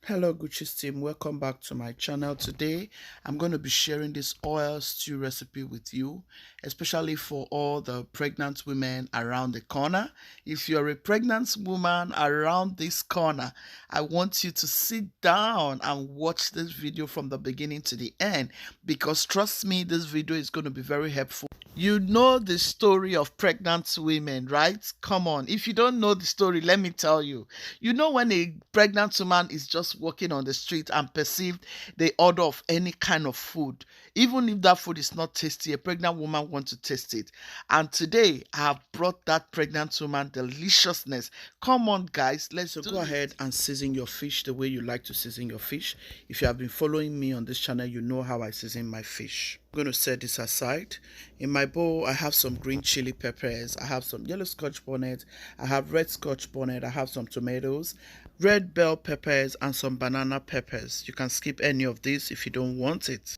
Hello Gucci's team, welcome back to my channel. Today I'm going to be sharing this oil stew recipe with you, especially for all the pregnant women around the corner. If you're a pregnant woman around this corner, I want you to sit down and watch this video from the beginning to the end, because trust me, this video is going to be very helpful. You know the story of pregnant women, right? Come on. If you don't know the story, let me tell you. You know when a pregnant woman is just walking on the street and perceived the order of any kind of food, even if that food is not tasty, a pregnant woman wants to taste it. And today I have brought that pregnant woman deliciousness. Come on, guys, let's go ahead and season your fish the way you like to season your fish. If you have been following me on this channel, you know how I season my fish. I'm going to set this aside. In my bowl, I have some green chili peppers, I have some yellow scotch bonnet, I have red scotch bonnet, I have some tomatoes, red bell peppers, and some banana peppers. You can skip any of these if you don't want it.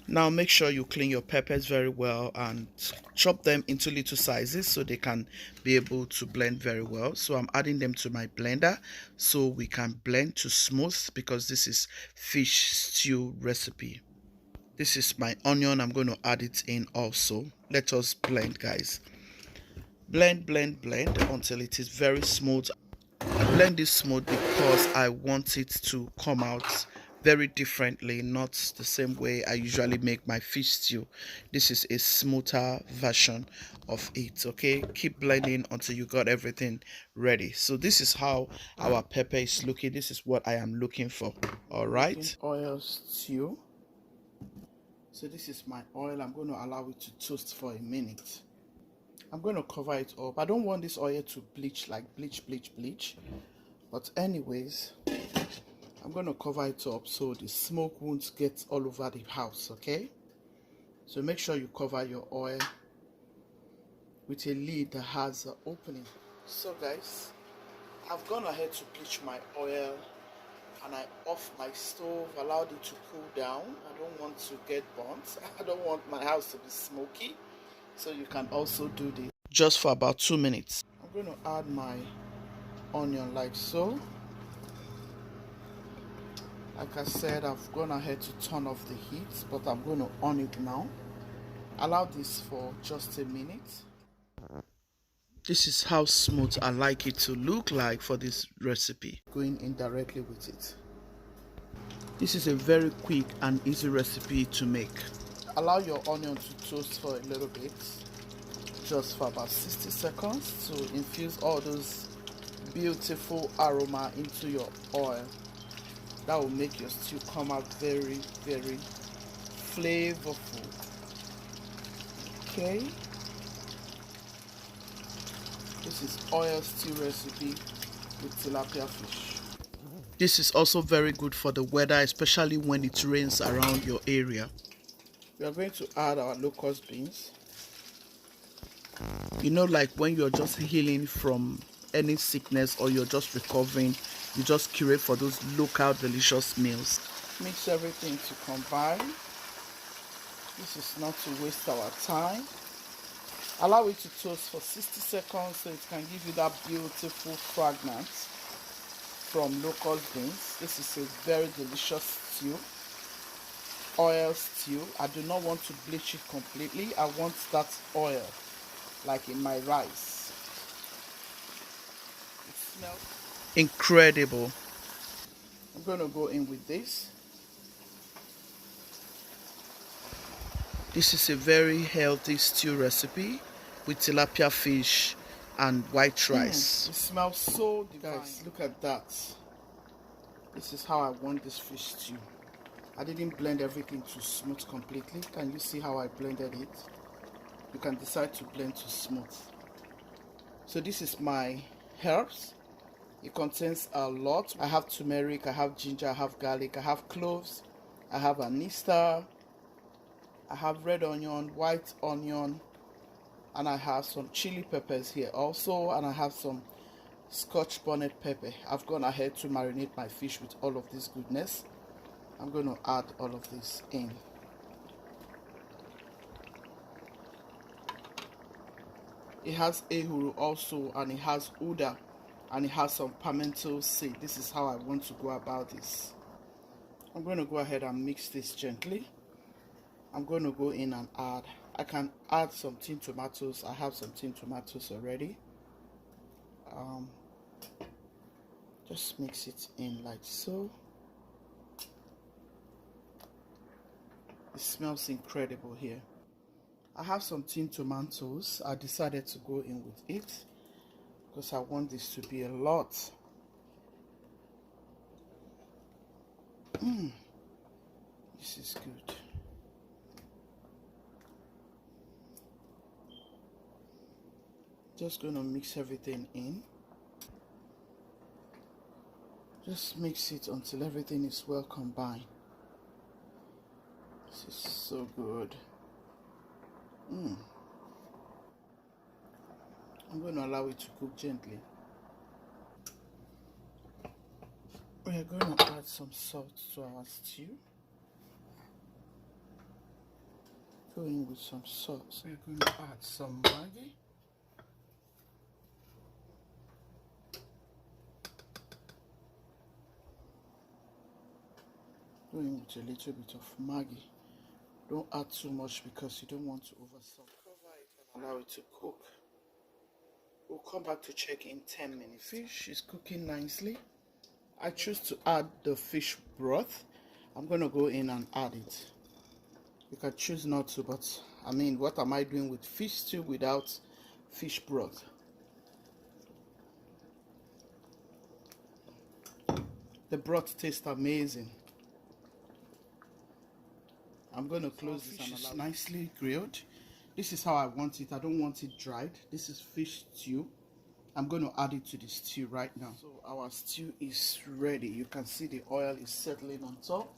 Now make sure you clean your peppers very well and chop them into little sizes so they can be able to blend very well. So I'm adding them to my blender so we can blend to smooth, because this is fish stew recipe. This is my onion. I'm going to add it in also. Let us blend, guys. Blend until it is very smooth. I blend this smooth because I want it to come out very differently, not the same way I usually make my fish stew. This is a smoother version of it. Okay, keep blending until you got everything ready. So this is how our pepper is looking. This is what I am looking for. All right, oil stew. So this is my oil. I'm going to allow it to toast for a minute. I'm going to cover it up. I don't want this oil to bleach, like bleach. But anyways, I'm going to cover it up so the smoke won't get all over the house, okay? So make sure you cover your oil with a lid that has an opening. So guys, I've gone ahead to bleach my oil and I off my stove, allowed it to cool down. I don't want to get burnt. I don't want my house to be smoky. So you can also do this just for about 2 minutes. I'm going to add my onion like so. Like I said, I've gone ahead to turn off the heat, but I'm going to on it now. Allow this for just a minute. This is how smooth I like it to look like for this recipe. Going in directly with it. This is a very quick and easy recipe to make. Allow your onion to toast for a little bit, just for about 60 seconds, to infuse all those beautiful aroma into your oil. That will make your stew come out very flavorful. Okay, this is oil stew recipe with tilapia fish. This is also very good for the weather, especially when it rains around your area. We are going to add our locust beans. You know, like when you're just healing from any sickness or you're just recovering, you just curate for those local delicious meals. Mix everything to combine. This is not to waste our time. Allow it to toast for 60 seconds so it can give you that beautiful fragrance from locust beans. This is a very delicious stew, oil stew. I do not want to bleach it completely. I want that oil like in my rice. It smells incredible. I'm going to go in with this. This is a very healthy stew recipe with tilapia fish and white rice. It smells so divine. Guys, look at that. This is how I want this fish stew. I didn't blend everything to smooth completely. Can you see how I blended it? You can decide to blend to smooth. So this is my herbs. It contains a lot. I have turmeric, I have ginger, I have garlic, I have cloves, I have anise, I have red onion, white onion, and I have some chili peppers here also, and I have some scotch bonnet pepper. I've gone ahead to marinate my fish with all of this goodness. I'm going to add all of this in. It has ehuru also, and it has uda, and it has some pimento seed. This is how I want to go about this. I'm going to go ahead and mix this gently. I'm going to go in and I can add some tin tomatoes. I have some tin tomatoes already. Just mix it in like so. It smells incredible here. I have some tin tomatoes. I decided to go in with it because I want this to be a lot. This is good. Just gonna mix everything in. Just mix it until everything is well combined. This is so good. I'm going to allow it to cook gently. We are going to add some salt to our stew. Go in with some salt. So we're going to add some Maggi. Go in with a little bit of Maggi. Don't add too much because you don't want to oversalt. Cover it and allow it to cook. We'll come back to check in 10 minutes. Fish is cooking nicely. I choose to add the fish broth. I'm going to go in and add it. You can choose not to, but I mean, what am I doing with fish stew without fish broth? The broth tastes amazing. I'm going to close this and allow it. Nicely grilled. This is how I want it. I don't want it dried. This is fish stew. I'm going to add it to the stew right now. So our stew is ready. You can see the oil is settling on top.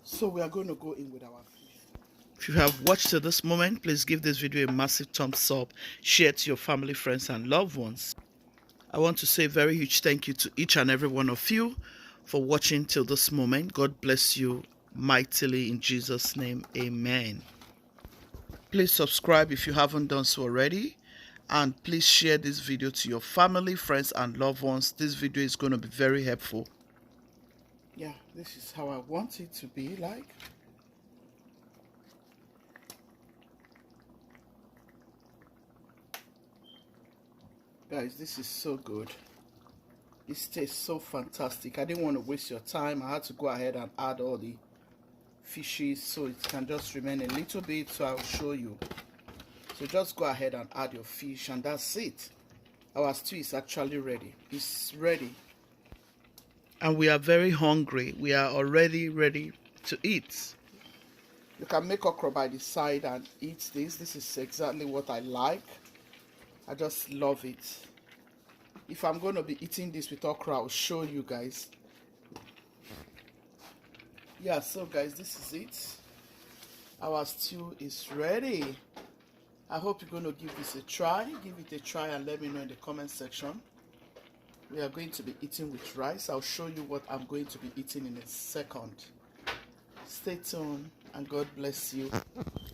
So we are going to go in with our fish. If you have watched to this moment, please give this video a massive thumbs up. Share it to your family, friends, and loved ones. I want to say a very huge thank you to each and every one of you for watching till this moment. God bless you mightily in Jesus' name. Amen. Please subscribe if you haven't done so already. And please share this video to your family, friends, and loved ones. This video is going to be very helpful. Yeah, this is how I want it to be like. Guys, this is so good. It tastes so fantastic. I didn't want to waste your time. I had to go ahead and add all the fishes so it can just remain a little bit, so I'll show you. So just go ahead and add your fish, and that's it. Our stew is actually ready. It's ready. And we are very hungry. We are already ready to eat. You can make okra by the side and eat this. This is exactly what I like. I just love it. If I'm going to be eating this with okra, I'll show you guys. Yeah, so guys, this is it. Our stew is ready. I hope you're going to give this a try. Give it a try and let me know in the comment section. We are going to be eating with rice. I'll show you what I'm going to be eating in a second. Stay tuned and God bless you.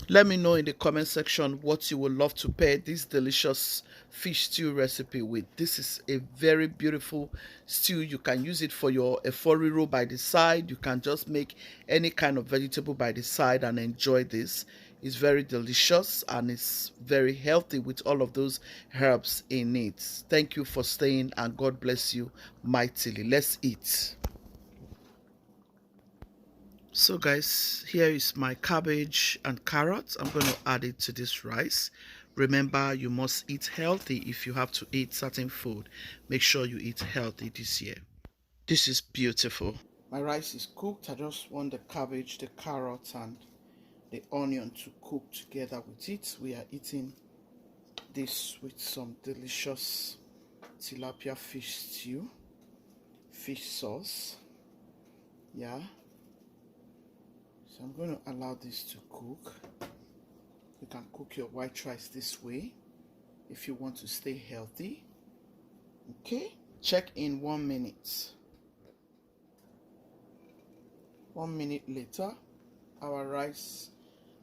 Let me know in the comment section what you would love to pair this delicious fish stew recipe with. This is a very beautiful stew. You can use it for your efforiro by the side. You can just make any kind of vegetable by the side and enjoy this. It's very delicious and it's very healthy with all of those herbs in it. Thank you for staying and God bless you mightily. Let's eat. So guys, here is my cabbage and carrots. I'm going to add it to this rice. Remember, you must eat healthy. If you have to eat certain food, make sure you eat healthy this year. This is beautiful. My rice is cooked. I just want the cabbage, the carrots, and the onion to cook together with it. We are eating this with some delicious tilapia fish stew, fish sauce. Yeah. So I'm going to allow this to cook. You can cook your white rice this way if you want to stay healthy. Okay, check in 1 minute. 1 minute later, our rice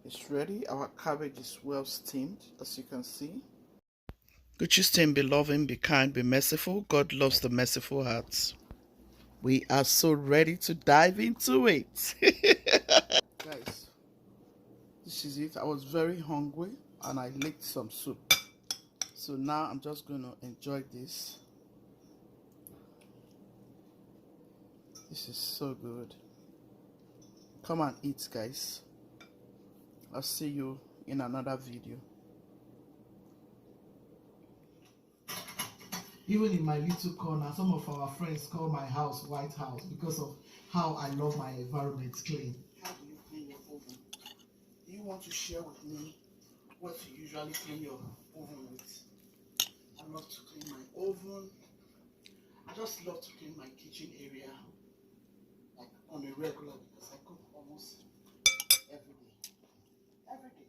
It's ready. Our cabbage is well steamed, as you can see. Good you steam, be loving, be kind, be merciful. God loves the merciful hearts. We are so ready to dive into it. Guys, this is it. I was very hungry and I licked some soup. So now I'm just going to enjoy this. This is so good. Come and eat, guys. I'll see you in another video. Even in my little corner, some of our friends call my house White House because of how I love my environment clean. How do you clean your oven? Do you want to share with me what you usually clean your oven with? I love to clean my oven. I just love to clean my kitchen area like on a regular because I cook almost every day. Every day.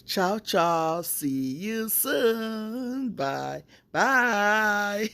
Ciao, ciao. See you soon. Bye. Bye.